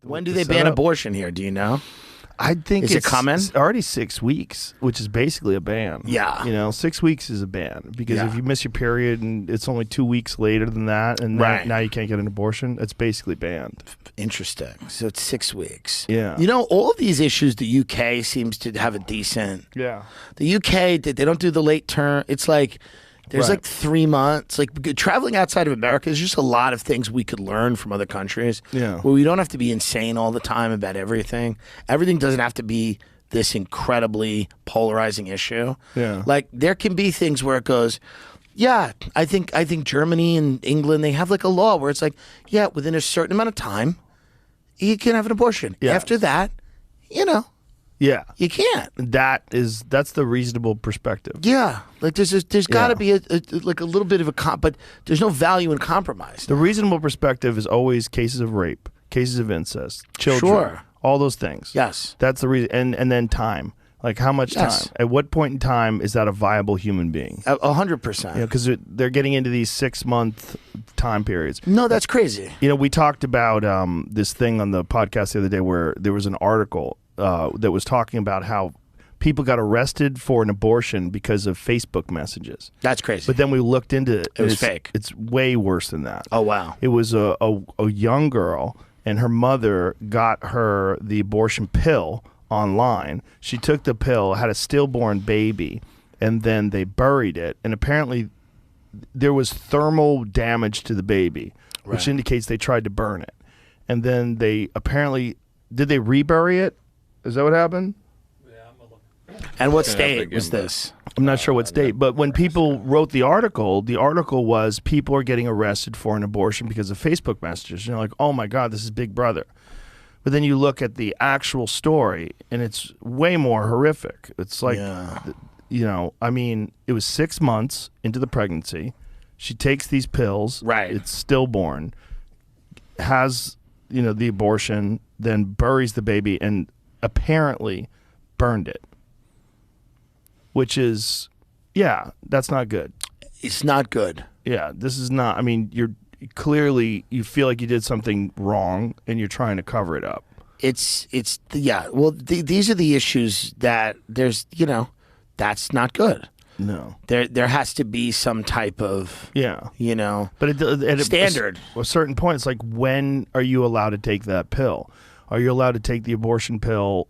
When do they ban abortion here? Do you know? I think it's coming? Already 6 weeks, which is basically a ban. Yeah. 6 weeks is a ban because if you miss your period and it's only 2 weeks later than that, and now you can't get an abortion, it's basically banned. Interesting. So it's 6 weeks. Yeah. All of these issues, the UK seems to have a decent. Yeah. The UK, they don't do the late term. It's like there's like 3 months. Like traveling outside of America, there's just a lot of things we could learn from other countries. Yeah. Where we don't have to be insane all the time about everything. Everything doesn't have to be this incredibly polarizing issue. Yeah. Like there can be things where it goes, yeah, I think Germany and England, they have like a law where it's like, yeah, within a certain amount of time, you can have an abortion. Yes. After that, Yeah. you can't. That's the reasonable perspective. Yeah, like there's got to be a little bit of a but there's no value in compromise. The reasonable perspective is always cases of rape, cases of incest, children, all those things. Yes, that's the reason, and then time. Like how much time? At what point in time is that a viable human being? 100%. Because they're getting into these 6-month time periods. No, that's crazy. We talked about this thing on the podcast the other day where there was an article that was talking about how people got arrested for an abortion because of Facebook messages. That's crazy. But then we looked into it. It was fake. It's way worse than that. Oh, wow. It was a young girl, and her mother got her the abortion pill online. She took the pill, had a stillborn baby, and then they buried it. And apparently there was thermal damage to the baby, which indicates they tried to burn it. And then they apparently, did they rebury it? Is that what happened? Yeah, I'm gonna look. And what state was this? I'm not sure what state, but when people wrote the article was people are getting arrested for an abortion because of Facebook messages. You're like, oh my God, this is Big Brother. But then you look at the actual story, and it's way more horrific. It's like, I mean, it was 6 months into the pregnancy. She takes these pills. Right. It's stillborn. Has, the abortion, then buries the baby, and apparently burned it. Which is, that's not good. It's not good. Yeah, this is not, I mean, clearly you feel like you did something wrong and you're trying to cover it up. Well, these are the issues that there's, that's not good. No. There has to be some type of, but at standard. A certain point, it's like, when are you allowed to take that pill? Are you allowed to take the abortion pill?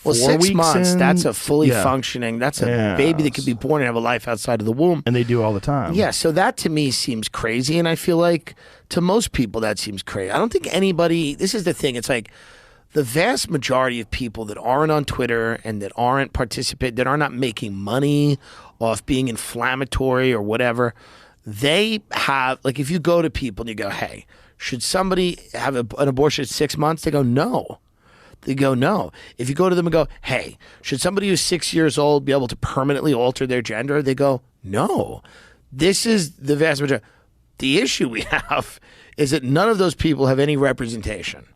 Well, 6 months, in? that's a fully functioning, that's a baby that could be born and have a life outside of the womb. And they do all the time. Yeah, so that to me seems crazy, and I feel like to most people that seems crazy. I don't think anybody, this is the thing, it's like the vast majority of people that aren't on Twitter and that aren't that are not making money off being inflammatory or whatever, they have, like if you go to people and you go, hey, should somebody have an abortion at 6 months? They go, no. They go, no. If you go to them and go, hey, should somebody who's 6 years old be able to permanently alter their gender? They go, no. This is the vast majority. The issue we have is that none of those people have any representation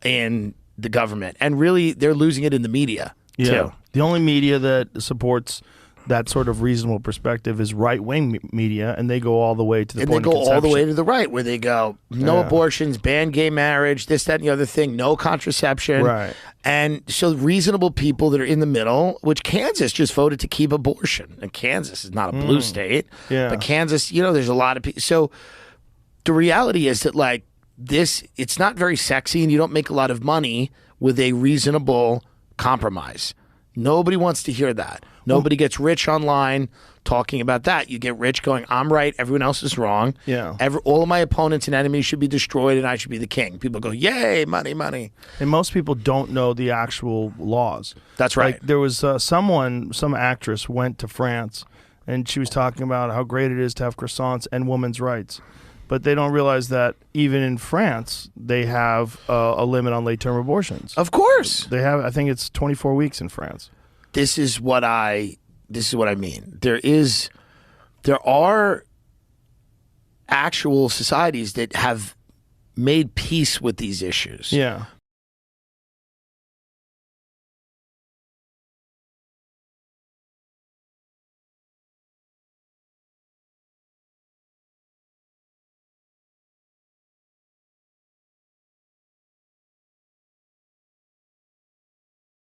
in the government. And really, they're losing it in the media, too. The only media that supports that sort of reasonable perspective is right-wing media, and they go all the way to the point of conception. And they go all the way to the right, where they go, no abortions, ban gay marriage, this, that, and the other thing, no contraception. Right. And so reasonable people that are in the middle, which Kansas just voted to keep abortion. And Kansas is not a blue state. Yeah. But Kansas, there's a lot of people. So the reality is that, like, it's not very sexy, and you don't make a lot of money with a reasonable compromise. Nobody wants to hear that. Nobody gets rich online talking about that. You get rich going, I'm right, everyone else is wrong. Yeah. All of my opponents and enemies should be destroyed, and I should be the king. People go, yay, money, money. And most people don't know the actual laws. That's right. Like there was some actress went to France, and she was talking about how great it is to have croissants and women's rights. But they don't realize that even in France, they have a limit on late-term abortions. Of course. They have, I think it's 24 weeks in France. This is what I mean. There are actual societies that have made peace with these issues. Yeah.